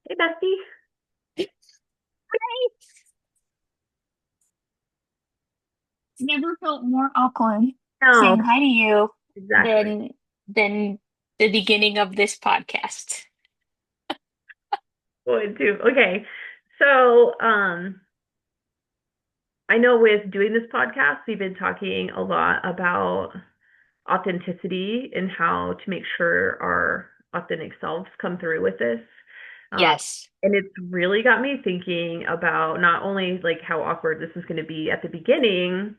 Hey, Bestie. It's never felt more awkward No, saying hi to you exactly. than than the beginning of this podcast. Going to. Okay. So, I know with doing this podcast, we've been talking a lot about authenticity and how to make sure our authentic selves come through with this. Um, Yes. and it's really got me thinking about not only like how awkward this is going to be at the beginning,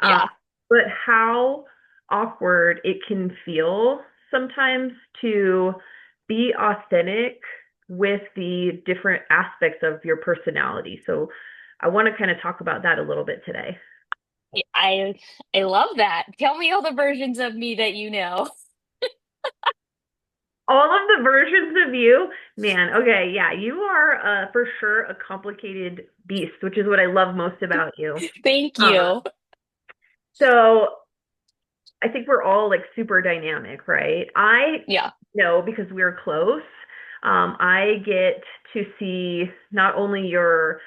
uh, Yeah. but how awkward it can feel sometimes to be authentic with the different aspects of your personality. So I want to kind of talk about that a little bit today. I love that. Tell me all the versions of me that you know. All of the versions of you, man. Okay, yeah, you are for sure a complicated beast, which is what I love most about you. Thank Uh, you. so I think we're all like super dynamic, right? I Yeah. know because we're close. I get to see not only your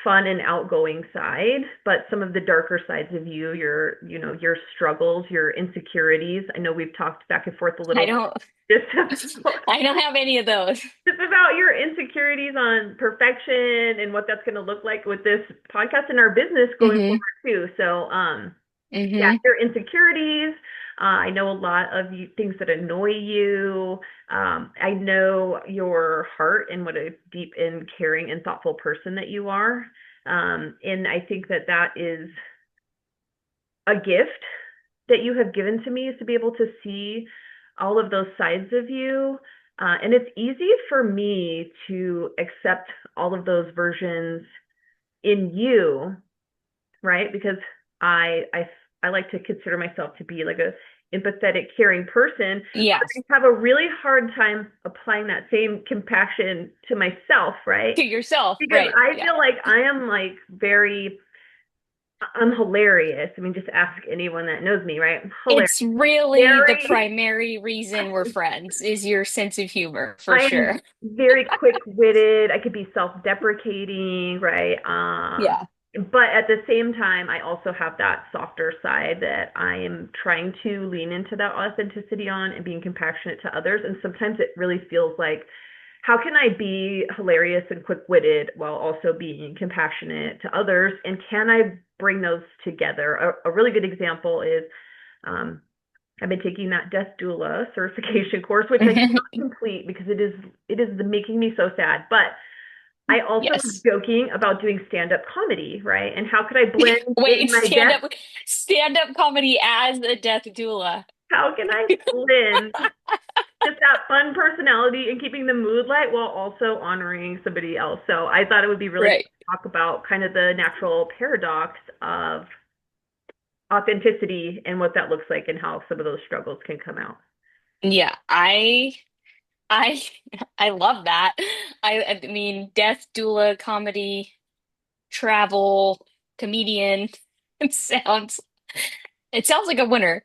fun and outgoing side, but some of the darker sides of you, your struggles, your insecurities. I know we've talked back and forth a I little don't bit just I don't have any of those. just about your insecurities on perfection and what that's going to look like with this podcast and our business going Mm-hmm. forward too. So, yeah, Mm-hmm. your insecurities. I know a lot of you, things that annoy you. I know your heart and what a deep and caring and thoughtful person that you are. And I think that that is a gift that you have given to me is to be able to see all of those sides of you. And it's easy for me to accept all of those versions in you, right? Because I I I like to consider myself to be like a empathetic, caring person, but Yes. I have a really hard time applying that same compassion to myself, right? To yourself, Because right. I Yeah. feel like I am like very I'm hilarious. I mean, just ask anyone that knows me, right? I'm hilarious. It's really the Very primary reason we're friends is your sense of humor, for I am sure. very quick-witted. I could be self-deprecating, right? Yeah. But at the same time, I also have that softer side that I am trying to lean into that authenticity on and being compassionate to others. And sometimes it really feels like, how can I be hilarious and quick-witted while also being compassionate to others? And can I bring those together? A really good example is um, I've been taking that death doula certification course, which I cannot complete because it is making me so sad. But I also was Yes. joking about doing stand-up comedy, right? And how could I blend in Wait, my death? stand up comedy as a death doula. How can I blend just that fun personality and keeping the mood light while also honoring somebody else? So I thought it would be really fun Right. to talk about kind of the natural paradox of authenticity and what that looks like and how some of those struggles can come out. Yeah, I I love that. I mean, death doula comedy, travel, comedian. It sounds like a winner.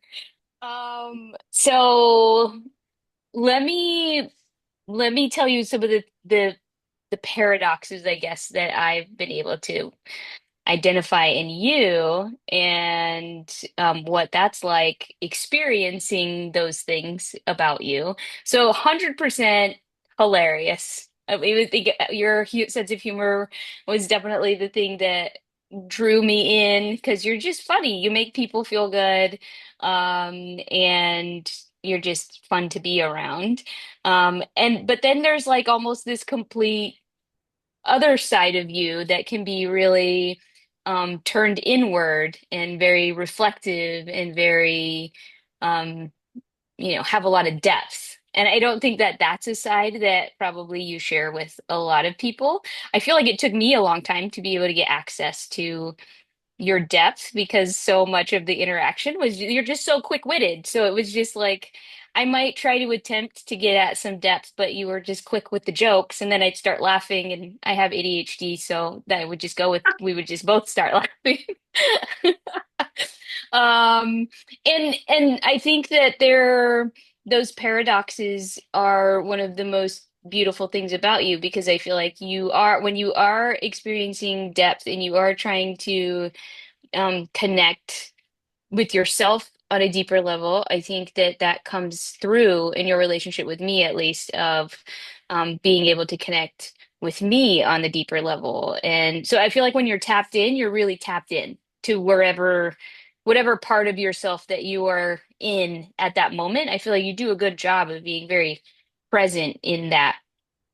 So let me let me tell you some of the paradoxes, I guess, that I've been able to identify in you and what that's like experiencing those things about you. So 100% hilarious. I would think your sense of humor was definitely the thing that drew me in because you're just funny. You make people feel good, and you're just fun to be around. And but then there's like almost this complete other side of you that can be really turned inward and very reflective and very, um, have a lot of depth. And I don't think that that's a side that probably you share with a lot of people. I feel like it took me a long time to be able to get access to your depth because so much of the interaction was you're just so quick-witted. So it was just like I might try to attempt to get at some depth, but you were just quick with the jokes, and then I'd start laughing, and I have ADHD, so that would just go with we would just both start laughing. Um, and I think that those paradoxes are one of the most beautiful things about you because I feel like you are, when you are experiencing depth and you are trying to connect with yourself on a deeper level, I think that that comes through in your relationship with me, at least, of being able to connect with me on the deeper level. And so I feel like when you're tapped in, you're really tapped in to wherever, whatever part of yourself that you are in at that moment. I feel like you do a good job of being very present in that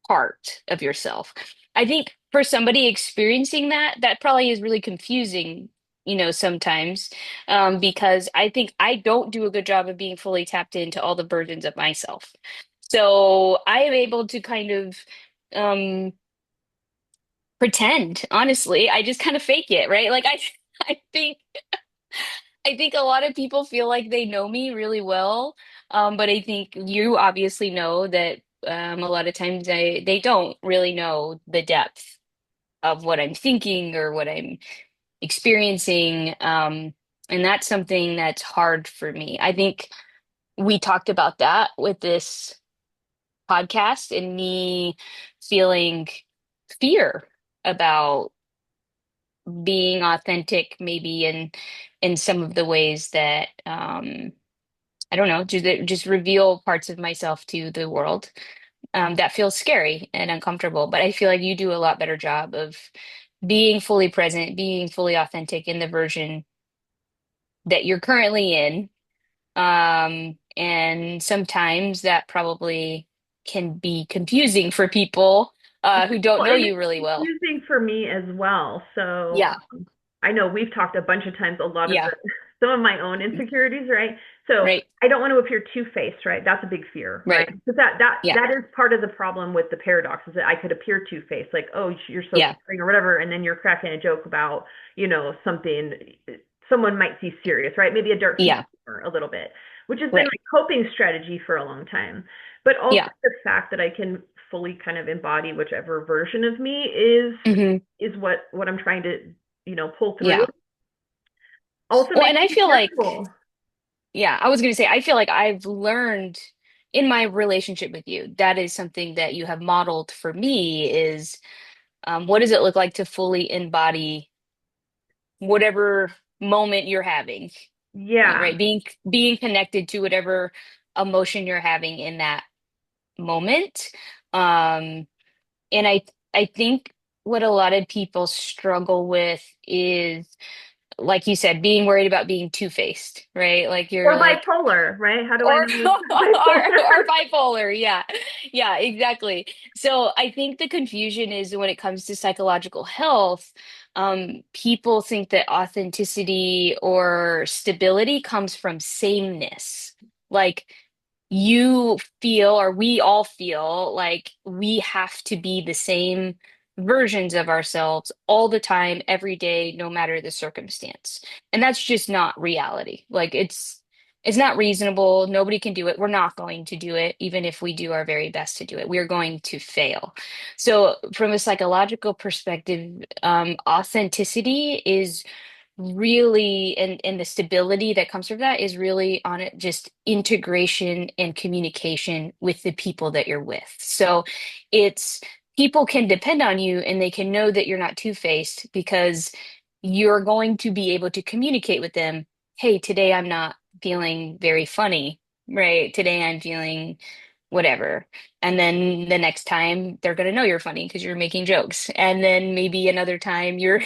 part of yourself. I think for somebody experiencing that, that probably is really confusing, sometimes, because I think I don't do a good job of being fully tapped into all the versions of myself. So I am able to kind of um, pretend, honestly. I just kind of fake it, right? Like I think I think a lot of people feel like they know me really well, but I think you obviously know that a lot of times they don't really know the depth of what I'm thinking or what I'm experiencing, and that's something that's hard for me. I think we talked about that with this podcast and me feeling fear about being authentic, maybe in some of the ways that I don't know, just reveal parts of myself to the world. That feels scary and uncomfortable, but I feel like you do a lot better job of being fully present, being fully authentic in the version that you're currently in. And sometimes that probably can be confusing for people who don't Well, know and you it's really well. confusing for me as well. So Yeah, I know we've talked a bunch of times, a lot of yeah, some of my own insecurities, right? So right, I don't want to appear two-faced, right? That's a big fear, right? right. Because that Yeah, that is part of the problem with the paradox is that I could appear two-faced, like, oh, you're so yeah, caring or whatever, and then you're cracking a joke about, something someone might see serious, right? Maybe a dark sense yeah, of humor a little bit, which has been right. my coping strategy for a long time. But also Yeah. the fact that I can fully kind of embody whichever version of me is what I'm trying to, pull through. Yeah. Also Well, makes and I me feel like, fearful. yeah, I was going to say, I feel like I've learned in my relationship with you, that is something that you have modeled for me is what does it look like to fully embody whatever moment you're having, Yeah. right? Being connected to whatever emotion you're having in that moment. Um, and I think what a lot of people struggle with is, like you said, being worried about being two-faced, right? Like you're Or like, bipolar, right? How do I or know it's bipolar? or bipolar, yeah. Yeah, exactly. So I think the confusion is when it comes to psychological health, people think that authenticity or stability comes from sameness. Like you feel, or we all feel like we have to be the same versions of ourselves all the time, every day, no matter the circumstance. And that's just not reality. Like it's not reasonable. Nobody can do it. We're not going to do it, even if we do our very best to do it. We're going to fail. So, from a psychological perspective, authenticity is really, and the stability that comes from that is really on it, just integration and communication with the people that you're with. So it's people can depend on you and they can know that you're not two-faced because you're going to be able to communicate with them. Hey, today I'm not feeling very funny, right? Today I'm feeling whatever. And then the next time they're going to know you're funny because you're making jokes. And then maybe another time you're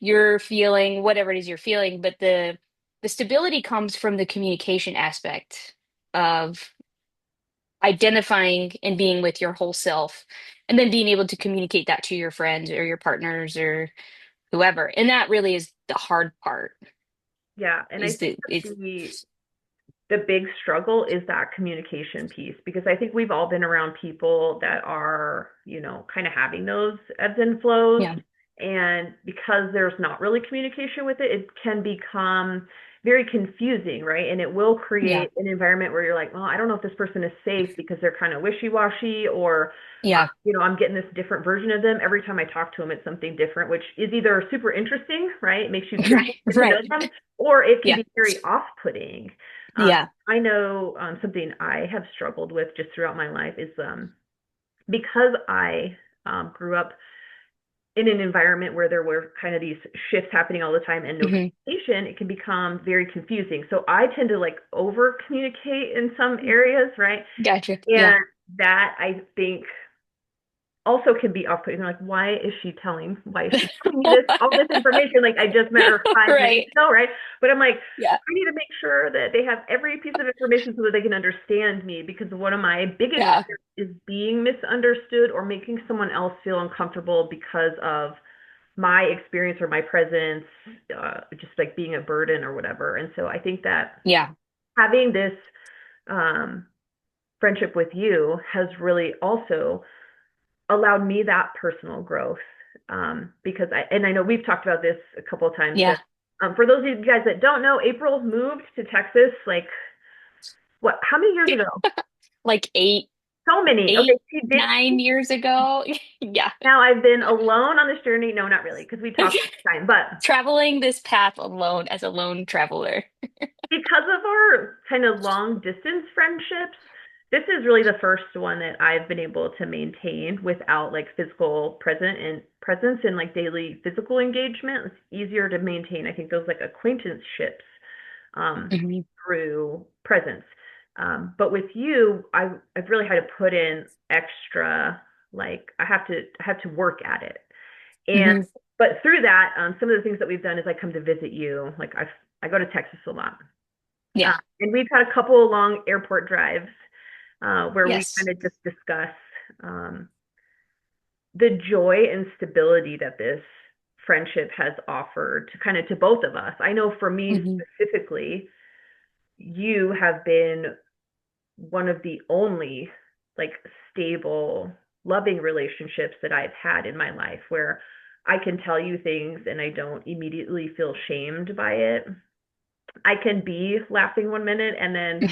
you're feeling whatever it is you're feeling, but the stability comes from the communication aspect of identifying and being with your whole self and then being able to communicate that to your friends or your partners or whoever. And that really is the hard part Yeah, and I is think the that it's the big struggle is that communication piece because I think we've all been around people that are, kind of having those ebbs and flows. yeah, And because there's not really communication with it, it can become very confusing, right? And it will yeah, create an environment where you're like, well, I don't know if this person is safe because they're kind of wishy-washy or, yeah. I'm getting this different version of them. Every time I talk to them, it's something different, which is either super interesting, right? It makes you curious Right, to get to know right. them, or it can Yeah, be very off-putting. Um, yeah, I know something I have struggled with just throughout my life is because I grew up in an environment where there were kind of these shifts happening all the time and no Hmm. communication, it can become very confusing. So I tend to like over communicate in some areas, right? Gotcha. Yeah. And that I think also can be off-putting. Like, why is she telling me all this information? Like, I just met her 5 minutes Right. ago, right? But I'm like, Yeah. I need to make sure that they have every piece of information so that they can understand me because one of my biggest Yeah. fears is being misunderstood or making someone else feel uncomfortable because of my experience or my presence, just like being a burden or whatever. And so I think that Yeah. having this um, friendship with you has really also allowed me that personal growth. Because I know we've talked about this a couple of times that Yeah. for those of you guys that don't know, April moved to Texas like how many years ago? Like So many. Okay, eight, she did. 9 years ago. Yeah. Now I've been alone on this journey. No, not really, because we talked all the time. But Traveling this path alone as a lone traveler. because of our kind of long distance friendships, this is really the first one that I've been able to maintain without like physical presence and like daily physical engagement. It's easier to maintain, I think, those like acquaintanceships um, Hmm. through presence. But with you, I've really had to put in extra, like I have to work at it. And Hmm. but through that, some of the things that we've done is I come to visit you. Like I go to Texas a lot. Yeah. And we've had a couple of long airport drives where we Yes. kind of just discuss um, the joy and stability that this friendship has offered to kind of to both of us. I know for me Hmm. specifically, you have been one of the only like stable, loving relationships that I've had in my life where I can tell you things and I don't immediately feel shamed by it. I can be laughing 1 minute and then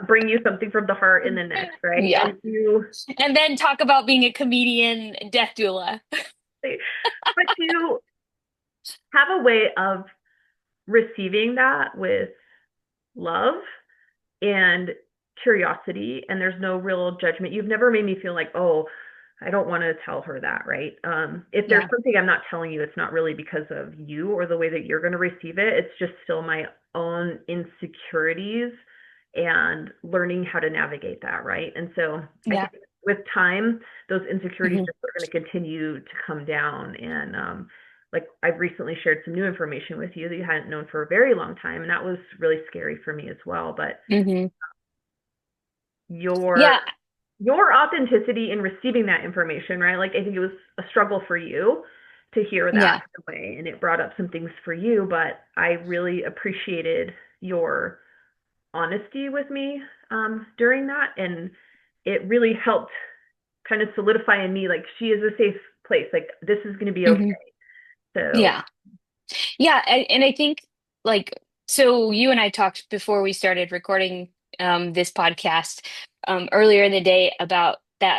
bring you something from the heart in the next, right? Yeah. And you, And then talk about being a comedian death doula. but you have a way of receiving that with love and curiosity, and there's no real judgment. You've never made me feel like, oh, I don't want to tell her that, right? If there's Yeah. something I'm not telling you, it's not really because of you or the way that you're going to receive it. It's just still my own insecurities and learning how to navigate that, right? And so I Yeah. think with time, those insecurities Hmm. just are going to continue to come down. And like I've recently shared some new information with you that you hadn't known for a very long time, and that was really scary for me as well. But Hmm. your Yeah. your authenticity in receiving that information, right? Like I think it was a struggle for you to hear that Yeah. in a way, and it brought up some things for you, but I really appreciated your honesty with me during that, and it really helped kind of solidify in me like she is a safe place. Like this is going to be okay. Hmm. So Yeah. Yeah. And I think like, so you and I talked before we started recording this podcast earlier in the day about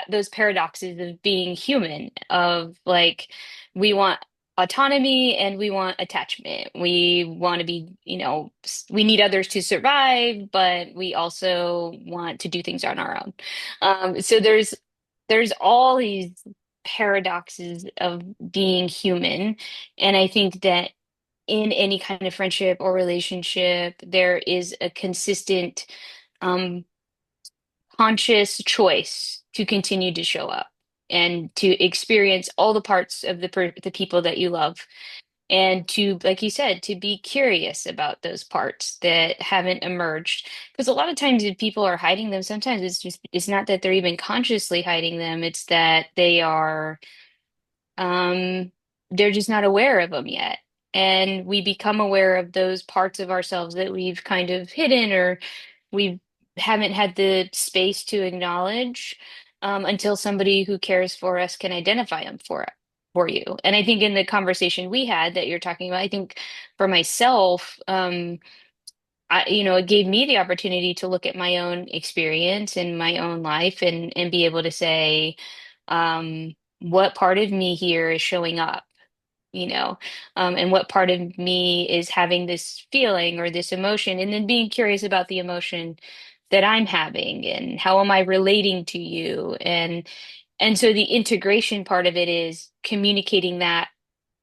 those paradoxes of being human, of like, we want autonomy and we want attachment. We want to be, we need others to survive, but we also want to do things on our own. So there's all these paradoxes of being human. And I think that in any kind of friendship or relationship, there is a consistent, um, conscious choice to continue to show up and to experience all the parts of the people that you love, and to, like you said, to be curious about those parts that haven't emerged. Because a lot of times, if people are hiding them, sometimes it's not that they're even consciously hiding them; it's that um, they're just not aware of them yet. And we become aware of those parts of ourselves that we've kind of hidden, or we haven't had the space to acknowledge, until somebody who cares for us can identify them for you. And I think in the conversation we had that you're talking about, I think for myself, it gave me the opportunity to look at my own experience and my own life, and be able to say, what part of me here is showing up, and what part of me is having this feeling or this emotion, and then being curious about the emotion that I'm having and how am I relating to you. And And so the integration part of it is communicating that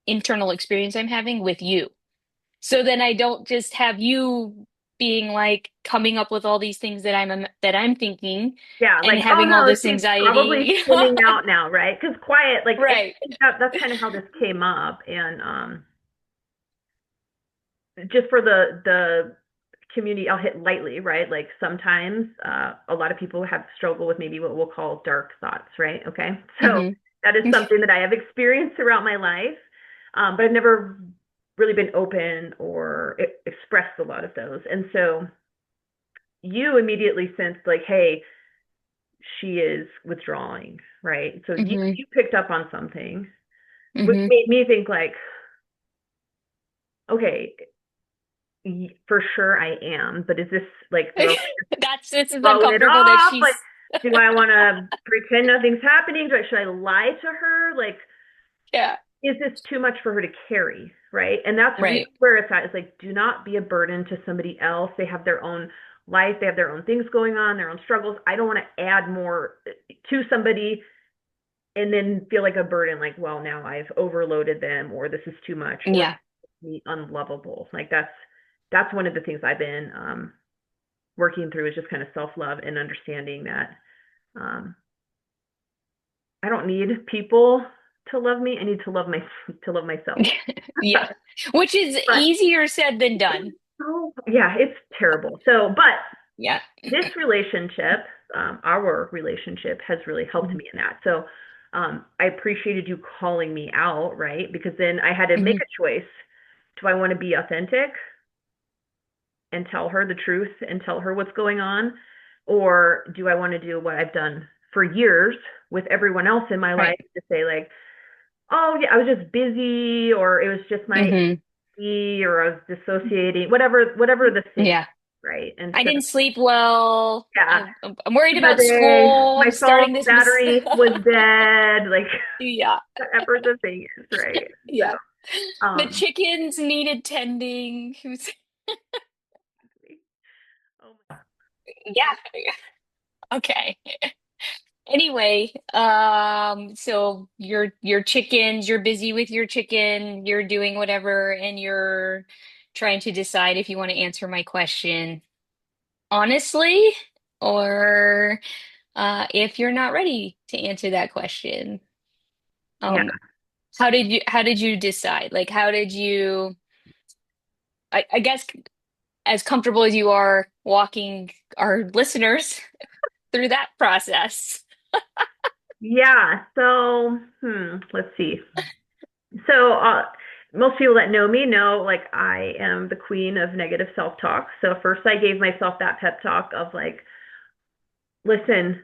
internal experience I'm having with you. So then I don't just have you being like coming up with all these things that I'm thinking Yeah, and like, oh having all no, this she's probably anxiety. spinning out now, right? Because quiet, like, I Right. think that's kind of how this came up, and just for the community, I'll hit lightly, right? Like sometimes a lot of people have struggle with maybe what we'll call dark thoughts, right? Okay, so Hmm. that is something that I have experienced throughout my life, but I've never really been open or expressed a lot of those, and so you immediately sensed like, hey, she is withdrawing, right? So Hmm. you picked up on something, which Hmm. made me think like, okay, for sure I am, but is this like This is throwing it uncomfortable that off? Like, she's do I want to pretend nothing's happening? Should I lie to her? Like, yeah, is this too much for her to carry? Right. And that's really right. where it's at. It's like, do not be a burden to somebody else. They have their own life, they have their own things going on, their own struggles. I don't want to add more to somebody and then feel like a burden, like, well, now I've overloaded them, or this is too much, or Yeah. unlovable. Like that's one of the things I've been working through is just kind of self love and understanding that um, I don't need people to love me. I need to love my to love myself. Yeah. Which is But easier said than done. oh, yeah, it's terrible. So, but Yeah. this relationship, our relationship, has really helped Hmm. me in that. So, I appreciated you calling me out, right? Because then I had to make Hmm. a choice. Do I want to be authentic and tell her the truth and tell her what's going on? Or do I want to do what I've done for years with everyone else in my life Right. to say, like, oh, yeah, I was just busy, or it was just my Hmm. ADD, or I was dissociating, whatever the thing, Yeah. right? And I so, didn't sleep well. yeah, I'm worried about today school. my I'm phone starting this mis battery was dead, like Yeah. whatever the thing is, right? So, Yeah. The um, chickens needed tending. oh my, Yeah. Okay. Anyway, so your chickens, you're busy with your chicken, you're doing whatever, and you're trying to decide if you want to answer my question honestly, or if you're not ready to answer that question. yeah, Um, how did you decide? Like how did you I guess as comfortable as you are walking our listeners through that process. yeah. So, let's see. So, most people that know me know like I am the queen of negative self-talk. So first I gave myself that pep talk of like, listen,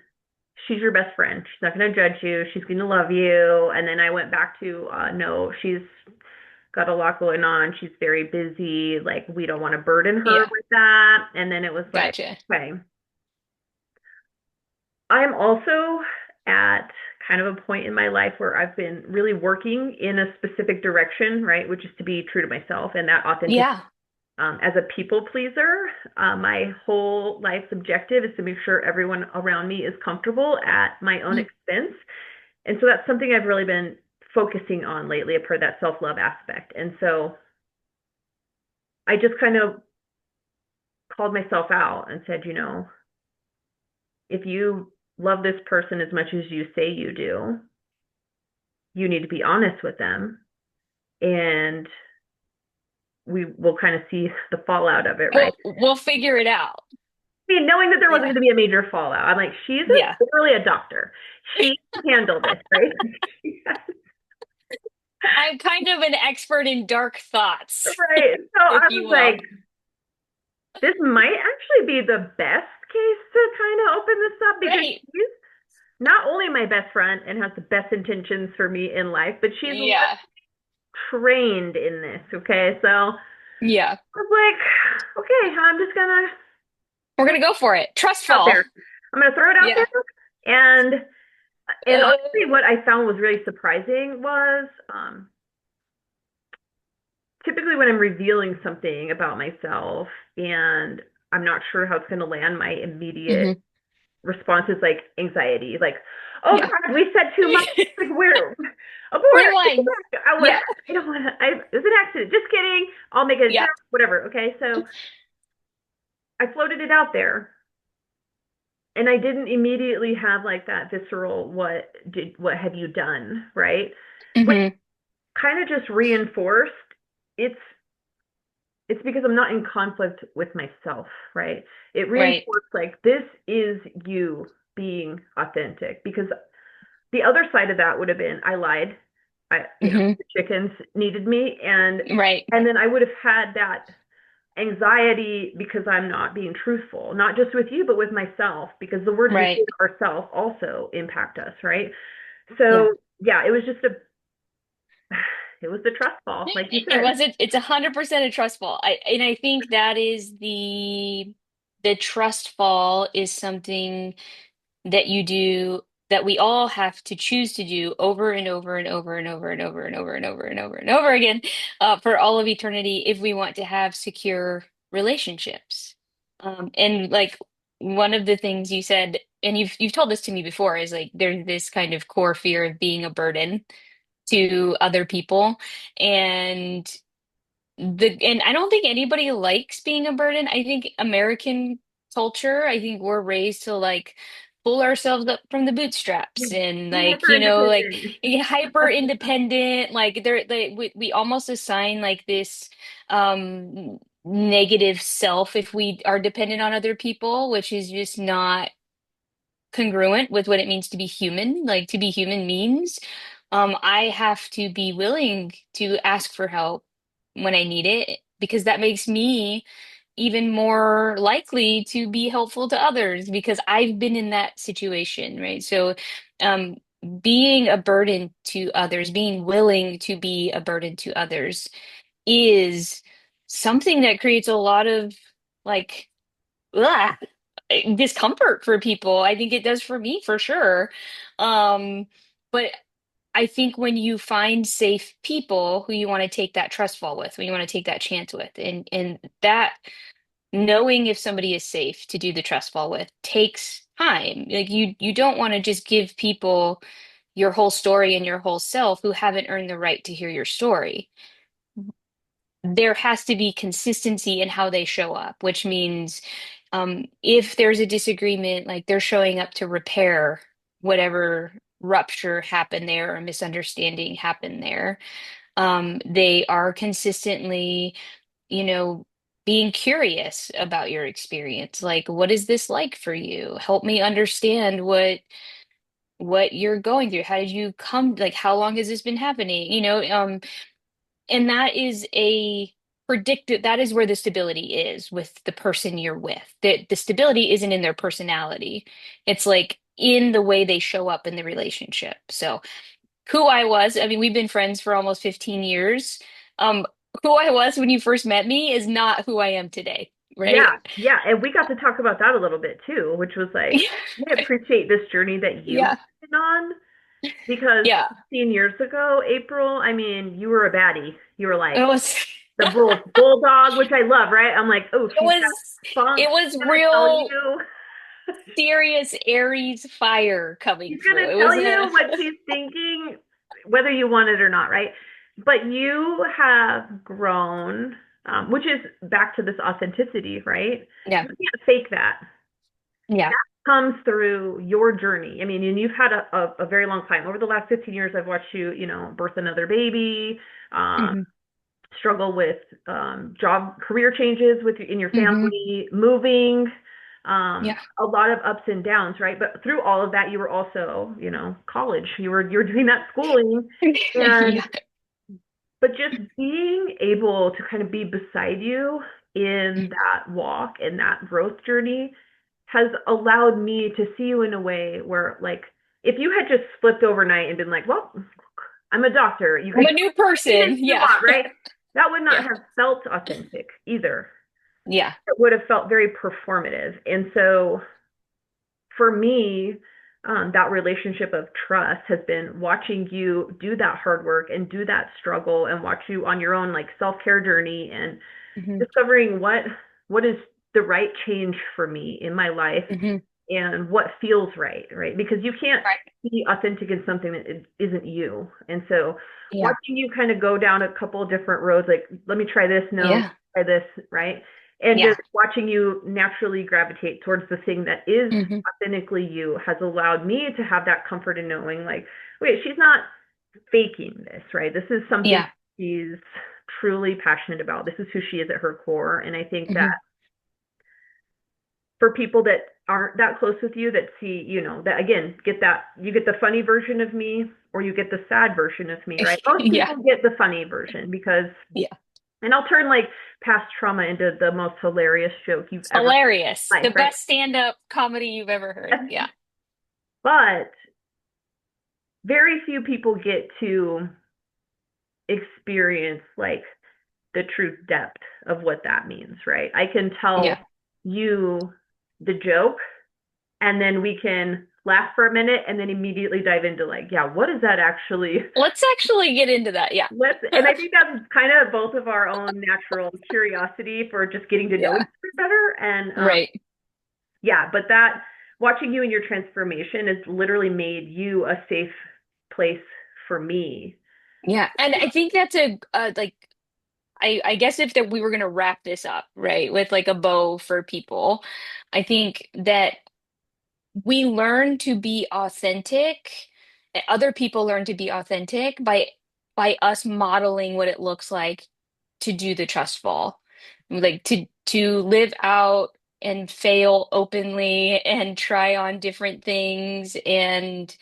she's your best friend. She's not going to judge you. She's going to love you. And then I went back to, no, she's got a lot going on. She's very busy. Like, we don't want to burden her Yeah, with that. And then it was like, gotcha. okay, I'm also at kind of a point in my life where I've been really working in a specific direction, right? Which is to be true to myself and that authenticity. Yeah. As a people pleaser, my whole life's objective is to make sure everyone around me is comfortable at my own Mm. expense. And so that's something I've really been focusing on lately, a part of that self love aspect. And so I just kind of called myself out and said, if you love this person as much as you say you do, you need to be honest with them. And we will kind of see the fallout of it, right? We'll figure it out. I mean, knowing that there wasn't Yeah. going to be a major fallout, I'm like, she's Yeah. literally a doctor. She can handle this, right? I'm kind of an expert in dark thoughts, Right. So if I you was will. like, this might actually be the best case to kind of open this up because Right. she's not only my best friend and has the best intentions for me in life, but she's Yeah. trained in this. Okay. So I Yeah. was like, okay, I'm just gonna We're gonna go for it. out Trustful. there. I'm gonna throw it out Yeah. there. And Uh, honestly, what I found was really surprising was typically when I'm revealing something about myself and I'm not sure how it's going to land, my immediate mhm. response is like anxiety, like, oh Yeah. God, we said too much. Like, where abort? Rewind. Yeah. I don't want to. It was an accident. Just kidding. I'll make a Yeah. joke. Whatever. Okay, so I floated it out there, and I didn't immediately have like that visceral what have you done, right? Which Hmm. kind of just reinforced it's it's because I'm not in conflict with myself, right? It Right. reinforced like this is you being authentic, because the other side of that would have been I lied. Hmm. The chickens needed me, Right. and then I would have had that anxiety because I'm not being truthful, not just with you, but with myself, because the words we say Right. to ourselves also impact us, right? Yeah. So yeah, it was just a it was the trust fall, like you It said. wasn't, it's 100% a trust fall. And I think that is the trust fall is something that you do that we all have to choose to do over and over and over and over and over and over and over and over and over again for all of eternity if we want to have secure relationships. And like one of the things you said, and you've told this to me before, is like there's this kind of core fear of being a burden to other people. And and I don't think anybody likes being a burden. I think American culture, I think we're raised to like pull ourselves up from the bootstraps and Be like, hyper like independent. hyper independent. Like we almost assign like this negative self if we are dependent on other people, which is just not congruent with what it means to be human. Like to be human means I have to be willing to ask for help when I need it because that makes me even more likely to be helpful to others because I've been in that situation, right? So, um, being a burden to others, being willing to be a burden to others is something that creates a lot of like ugh, discomfort for people. I think it does for me for sure. But I think when you find safe people who you want to take that trust fall with, when you want to take that chance with, and that knowing if somebody is safe to do the trust fall with takes time. Like you don't want to just give people your whole story and your whole self who haven't earned the right to hear your story. There has to be consistency in how they show up, which means if there's a disagreement, like they're showing up to repair whatever rupture happened there or misunderstanding happened there. They are consistently, you know, being curious about your experience. Like, what is this like for you? Help me understand what you're going through. How did you come, like, how long has this been happening? And that is a predictive, that is where the stability is with the person you're with. The stability isn't in their personality. It's like in the way they show up in the relationship. So who I was, I mean, we've been friends for almost 15 years. Um, who I was when you first met me is not who I am today, right? Yeah, yeah. And we got to talk about that a little bit too, which was like, I appreciate this journey that you Yeah. have been on, because Yeah. 15 years ago, April, I mean, you were a baddie. You were It like was the bulldog, which I love, right? I'm like, oh, it she's got was funk. it was She's gonna tell real you. serious Aries fire coming She's gonna through. It tell was you a what she's thinking, whether you want it or not, right? But you have grown, which is back to this authenticity, right? yeah. You can't fake that. Yeah. That comes through your journey. I mean, and you've had a very long time. Over the last 15 years, I've watched you, birth another baby, um, Hmm. struggle with job, career changes in your Hmm. family, moving, Yeah. a lot of ups and downs, right? But through all of that, you were also, college. You were doing that schooling, and Yeah. but just being able to kind of be beside you in that walk and that growth journey has allowed me to see you in a way where, like, if you had just flipped overnight and been like, well, I'm a doctor, you I'm could a new say anything person. you Yeah. want, right? That would not Yeah. have felt authentic either. Yeah. It would have felt very performative. And so for me, that relationship of trust has been watching you do that hard work and do that struggle and watch you on your own like self-care journey and Hmm. discovering what is the right change for me in my life, Hmm. and what feels right, right? Because you can't Right. be authentic in something that isn't you. And so Yeah. watching you kind of go down a couple of different roads, like, let me try this, no, Yeah. try this, right? And Yeah. just watching you naturally gravitate towards the thing that is Hmm. authentically you has allowed me to have that comfort in knowing, like, wait, she's not faking this, right? This is something Yeah. she's truly passionate about. This is who she is at her core. And I think that Hmm. for people that aren't that close with you, that see, that again, get that, you get the funny version of me or you get the sad version of me, right? Most Yeah. people get the funny version because, Yeah. and I'll turn like past trauma into the most hilarious joke you've ever Hilarious. heard in The life, right? best stand-up comedy you've ever heard. Yeah. But very few people get to experience like the true depth of what that means, right? I can Yeah. tell you the joke and then we can laugh for a minute and then immediately dive into like, yeah, what is that actually? Let's actually get into that. Yeah. Let's, and I think that's kind of both of our own natural curiosity for just getting to know each Yeah. other better. And Right. yeah, but that watching you and your transformation has literally made you a safe place for me. Yeah. And I think that's like I guess if that we were gonna wrap this up, right, with like a bow for people, I think that we learn to be authentic. Other people learn to be authentic by us modeling what it looks like to do the trust fall, like to live out and fail openly and try on different things and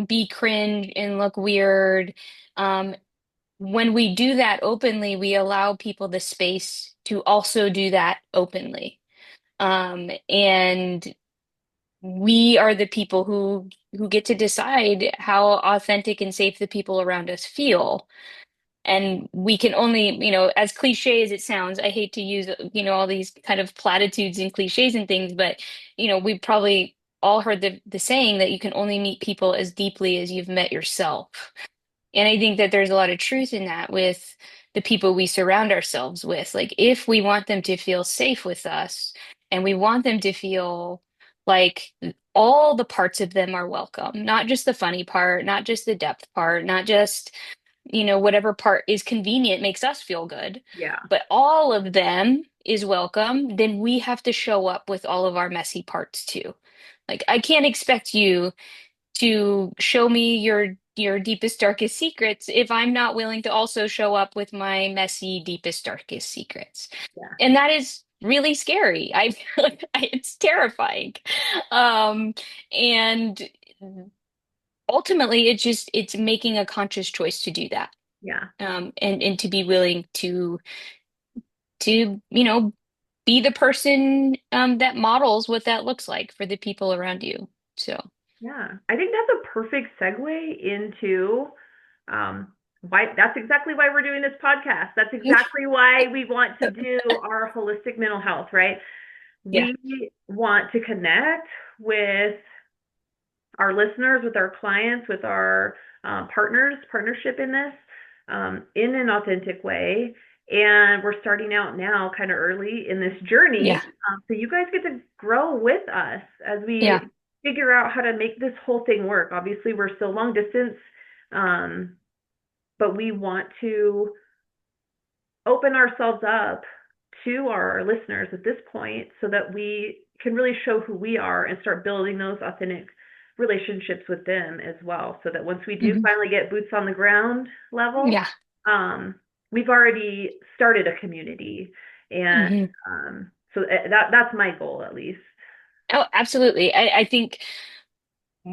be cringe and look weird. When we do that openly, we allow people the space to also do that openly. And we are the people who get to decide how authentic and safe the people around us feel. And we can only, as cliche as it sounds, I hate to use, all these kind of platitudes and cliches and things, but, we probably all heard the saying that you can only meet people as deeply as you've met yourself. And I think that there's a lot of truth in that with the people we surround ourselves with. Like, if we want them to feel safe with us and we want them to feel like all the parts of them are welcome, not just the funny part, not just the depth part, not just, whatever part is convenient makes us feel good, Yeah. but all of them is welcome, then we have to show up with all of our messy parts too. Like, I can't expect you to show me your deepest darkest secrets if I'm not willing to also show up with my messy deepest darkest secrets. Yeah. And that is really scary. It's terrifying. Um and ultimately it's making a conscious choice to do that. Yeah. And to be willing to be the person that models what that looks like for the people around you. So Yeah, I think that's a perfect segue into why that's exactly why we're doing this podcast. That's exactly why we want to do our holistic mental health, right? yeah. We want to connect with our listeners, with our clients, with our partnership in this in an authentic way. And we're starting out now kind of early in this journey. Yeah. So you guys get to grow with us as we Yeah. figure out how to make this whole thing work. Obviously, we're still long distance, um, but we want to open ourselves up to our listeners at this point so that we can really show who we are and start building those authentic relationships with them as well. So that once we do Mhm. finally get boots on the ground level, Yeah. um, we've already started a community. And Hmm. so that's my goal, at least. Oh, absolutely. I think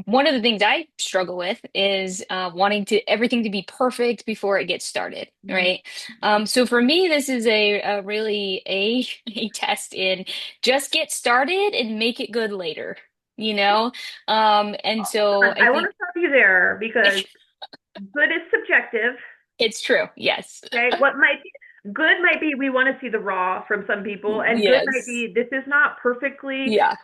one of the things I struggle with is wanting to everything to be perfect before it gets started, Mhm. right? So for me, this is a really a test in just get started and make it good later, you know? And so I I want think to stop you there because good is subjective. it's true. Yes. Okay, what might be good might be we want to see the raw from some people, and good might Yes. be this is not perfectly Yeah.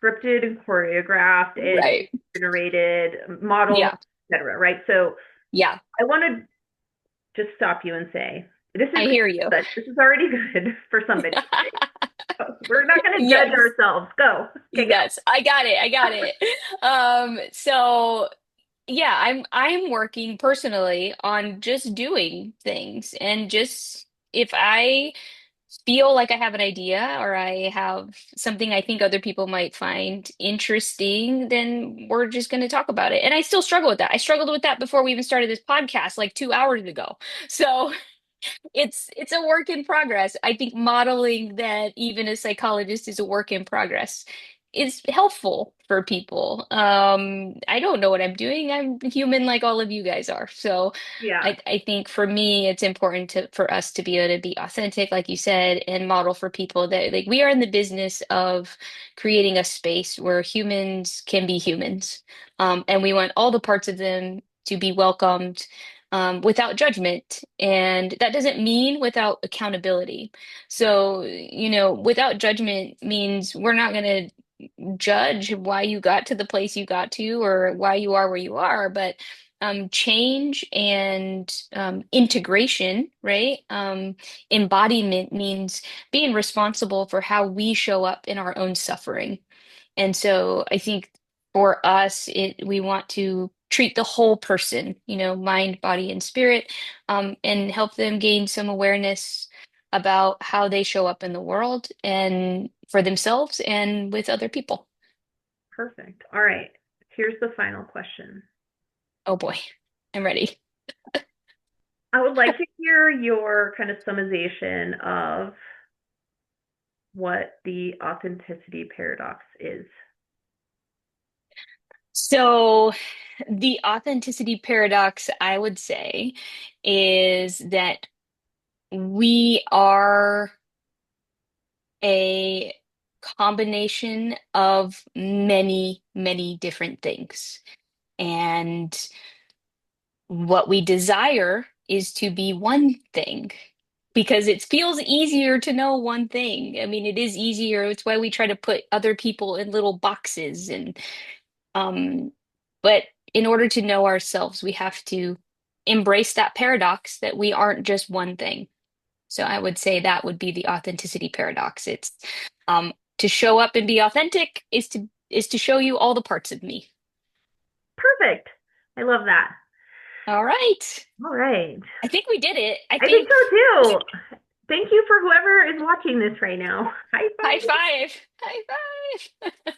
scripted and choreographed and Right. generated, modeled, Yeah. etc. Right? So Yeah. I want to just stop you and say this is I good hear you. but this is already good for somebody. We're not going to judge Yes. ourselves. Go. Okay, go. Yes, I got it. I got it. So yeah, I'm working personally on just doing things and just if I feel like I have an idea or I have something I think other people might find interesting, then we're just going to talk about it. And I still struggle with that. I struggled with that before we even started this podcast like 2 hours ago. So it's a work in progress. I think modeling that even a psychologist is a work in progress is helpful for people. I don't know what I'm doing. I'm human like all of you guys are. So Yeah, I think for me it's important for us to be able to be authentic, like you said, and model for people that like we are in the business of creating a space where humans can be humans. And we want all the parts of them to be welcomed without judgment. And that doesn't mean without accountability. So, without judgment means we're not going to judge why you got to the place you got to or why you are where you are, but change and integration, right? Embodiment means being responsible for how we show up in our own suffering. And so I think for us, we want to treat the whole person, mind, body, and spirit, and help them gain some awareness about how they show up in the world and for themselves and with other people. perfect. All right. Here's the final question. Oh boy, I'm ready. I would like to hear your kind of summarization of what the authenticity paradox is. So, the authenticity paradox, I would say, is that we are a combination of many, many different things. And what we desire is to be one thing because it feels easier to know one thing. I mean, it is easier. It's why we try to put other people in little boxes um but in order to know ourselves, we have to embrace that paradox that we aren't just one thing. So I would say that would be the authenticity paradox. It's to show up and be authentic is to show you all the parts of me. Perfect. I love that. All right. All right. I think we did it. I I think think so too. Thank you for whoever is watching this right now. High high five. five. High five.